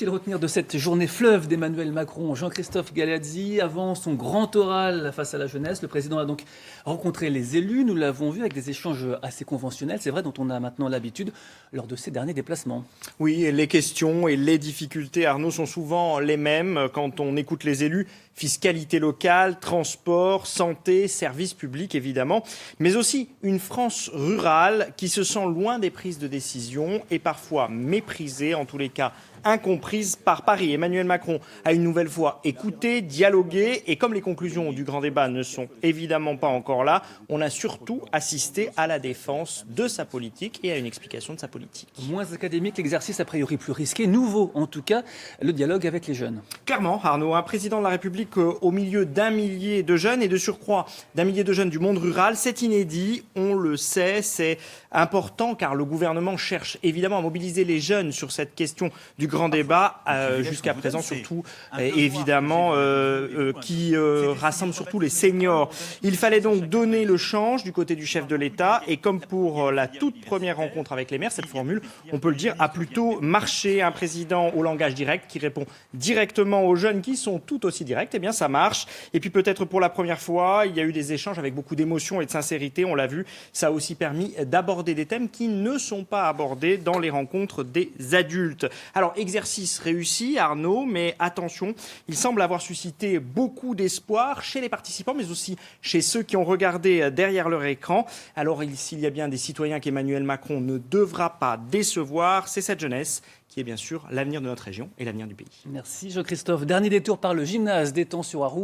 Qu'est-il retenir de cette journée fleuve d'Emmanuel Macron? Jean-Christophe Galeazzi, avant son grand oral face à la jeunesse, le président a donc rencontré les élus. Nous l'avons vu avec des échanges assez conventionnels, c'est vrai, dont on a maintenant l'habitude lors de ces derniers déplacements. Oui, et les questions et les difficultés, Arnaud, sont souvent les mêmes quand on écoute les élus. Fiscalité locale, transport, santé, services publics évidemment, mais aussi une France rurale qui se sent loin des prises de décision et parfois méprisée, en tous les cas incomprise par Paris. Emmanuel Macron a une nouvelle fois écouté, dialogué, et comme les conclusions du grand débat ne sont évidemment pas encore là, on a surtout assisté à la défense de sa politique et à une explication de sa politique. Moins académique, l'exercice a priori plus risqué, nouveau en tout cas, le dialogue avec les jeunes. Clairement, Arnaud, un président de la République au milieu d'un millier de jeunes et de surcroît d'un millier de jeunes du monde rural, c'est inédit, on le sait, c'est important car le gouvernement cherche évidemment à mobiliser les jeunes sur cette question du grand débat, jusqu'à présent surtout évidemment qui rassemble surtout les seniors. Il fallait donc donner le change du côté du chef de l'État et comme pour la toute première rencontre avec les maires, cette formule, on peut le dire, a plutôt marché. Un président au langage direct qui répond directement aux jeunes qui sont tout aussi directs, eh bien ça marche. Et puis peut-être pour la première fois, il y a eu des échanges avec beaucoup d'émotion et de sincérité, on l'a vu, ça a aussi permis d'aborder des thèmes qui ne sont pas abordés dans les rencontres des adultes. Alors, exercice réussi, Arnaud, mais attention, il semble avoir suscité beaucoup d'espoir chez les participants, mais aussi chez ceux qui ont regardé derrière leur écran. Alors, s'il y a bien des citoyens qu'Emmanuel Macron ne devra pas décevoir, c'est cette jeunesse qui est bien sûr l'avenir de notre région et l'avenir du pays. Merci Jean-Christophe. Dernier détour par le gymnase d'Étang sur Arroux.